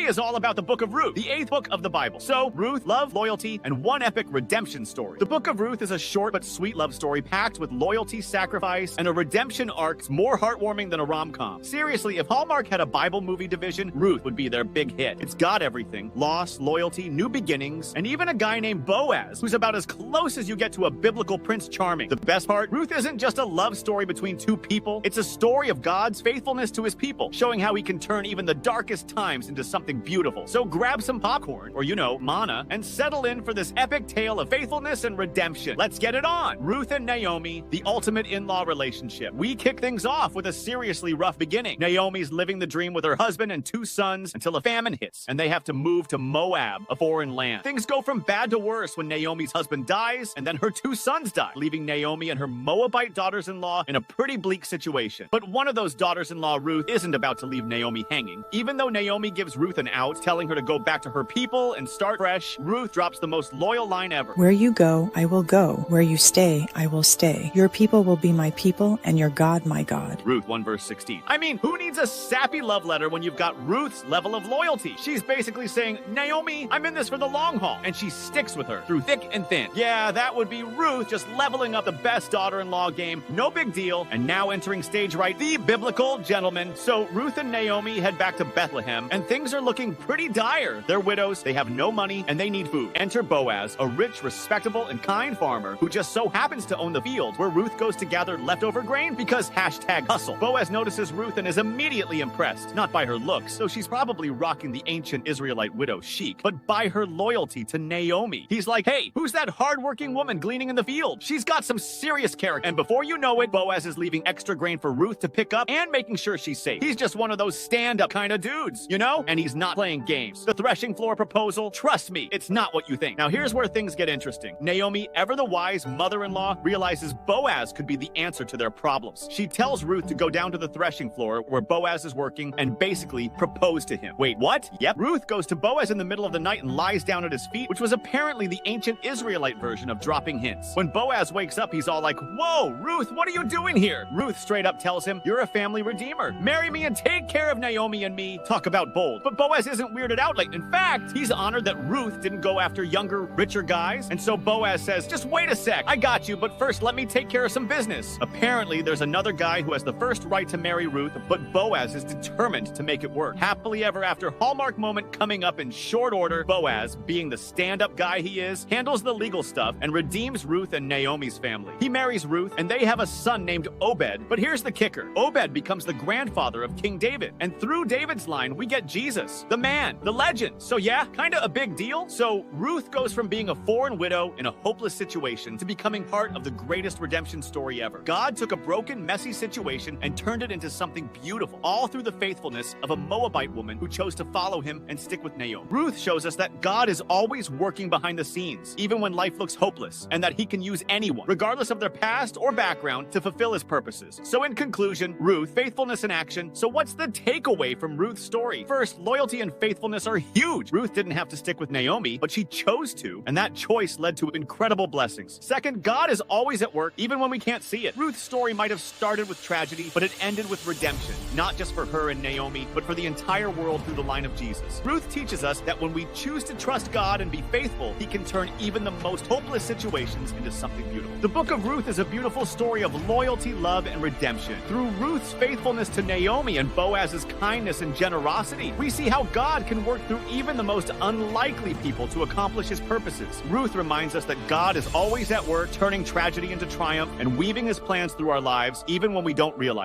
is all about the Book of Ruth, the 8th book of the Bible. So, Ruth, love, loyalty, and one epic redemption story. The Book of Ruth is a short but sweet love story packed with loyalty, sacrifice, and a redemption arc more heartwarming than a rom-com. Seriously, if Hallmark had a Bible movie division, Ruth would be their big hit. It's got everything: loss, loyalty, new beginnings, and even a guy named Boaz, who's about as close as you get to a biblical Prince Charming. The best part, Ruth isn't just a love story between two people, it's a story of God's faithfulness to his people, showing how he can turn even the darkest times into something beautiful. So grab some popcorn, or manna, and settle in for this epic tale of faithfulness and redemption. Let's get it on! Ruth and Naomi, the ultimate in-law relationship. We kick things off with a seriously rough beginning. Naomi's living the dream with her husband and 2 sons until a famine hits, and they have to move to Moab, a foreign land. Things go from bad to worse when Naomi's husband dies, and then her 2 sons die, leaving Naomi and her Moabite daughters-in-law in a pretty bleak situation. But one of those daughters-in-law, Ruth, isn't about to leave Naomi hanging. Even though Naomi gives Ruth an out, telling her to go back to her people and start fresh, Ruth drops the most loyal line ever. Where you go, I will go. Where you stay, I will stay. Your people will be my people, and your God my God. Ruth 1 verse 16. I mean, who needs a sappy love letter when you've got Ruth's level of loyalty? She's basically saying, Naomi, I'm in this for the long haul, and she sticks with her through thick and thin. Yeah, that would be Ruth just leveling up the best daughter-in-law game. No big deal. And now entering stage right, the biblical gentleman. So Ruth and Naomi head back to Bethlehem, and things are looking pretty dire. They're widows, they have no money, and they need food. Enter Boaz, a rich, respectable, and kind farmer who just so happens to own the field where Ruth goes to gather leftover grain because #hustle. Boaz notices Ruth and is immediately impressed, not by her looks, though she's probably rocking the ancient Israelite widow chic, but by her loyalty to Naomi. He's like, hey, who's that hardworking woman gleaning in the field? She's got some serious character. And before you know it, Boaz is leaving extra grain for Ruth to pick up and making sure she's safe. He's just one of those stand-up kind of dudes, And he's not playing games. The threshing floor proposal, trust me, it's not what you think. Now here's where things get interesting. Naomi, ever the wise mother-in-law, realizes Boaz could be the answer to their problems. She tells Ruth to go down to the threshing floor where Boaz is working and basically propose to him. Wait, what? Yep. Ruth goes to Boaz in the middle of the night and lies down at his feet, which was apparently the ancient Israelite version of dropping hints. When Boaz wakes up, he's all like, whoa, Ruth, what are you doing here? Ruth straight up tells him, you're a family redeemer. Marry me and take care of Naomi and me. Talk about bold. But Boaz isn't weirded out. In fact, he's honored that Ruth didn't go after younger, richer guys. And so Boaz says, just wait a sec. I got you, but first let me take care of some business. Apparently, there's another guy who has the first right to marry Ruth, but Boaz is determined to make it work. Happily ever after Hallmark moment coming up in short order, Boaz, being the stand-up guy he is, handles the legal stuff and redeems Ruth and Naomi's family. He marries Ruth, and they have a son named Obed. But here's the kicker. Obed becomes the grandfather of King David. And through David's line, we get Jesus, the man, the legend. So yeah, kinda a big deal. So Ruth goes from being a foreign widow in a hopeless situation to becoming part of the greatest redemption story ever. God took a broken, messy situation and turned it into something beautiful, all through the faithfulness of a Moabite woman who chose to follow him and stick with Naomi. Ruth shows us that God is always working behind the scenes, even when life looks hopeless, and that he can use anyone, regardless of their past or background, to fulfill his purposes. So in conclusion, Ruth, faithfulness in action. So what's the takeaway from Ruth's story? First, loyalty and faithfulness are huge. Ruth didn't have to stick with Naomi, but she chose to, and that choice led to incredible blessings. Second, God is always at work, even when we can't see it. Ruth's story might have started with tragedy, but it ended with redemption, not just for her and Naomi, but for the entire world through the line of Jesus. Ruth teaches us that when we choose to trust God and be faithful, he can turn even the most hopeless situations into something beautiful. The Book of Ruth is a beautiful story of loyalty, love, and redemption. Through Ruth's faithfulness to Naomi and Boaz's kindness and generosity, we see how God can work through even the most unlikely people to accomplish his purposes. Ruth reminds us that God is always at work, turning tragedy into triumph and weaving his plans through our lives, even when we don't realize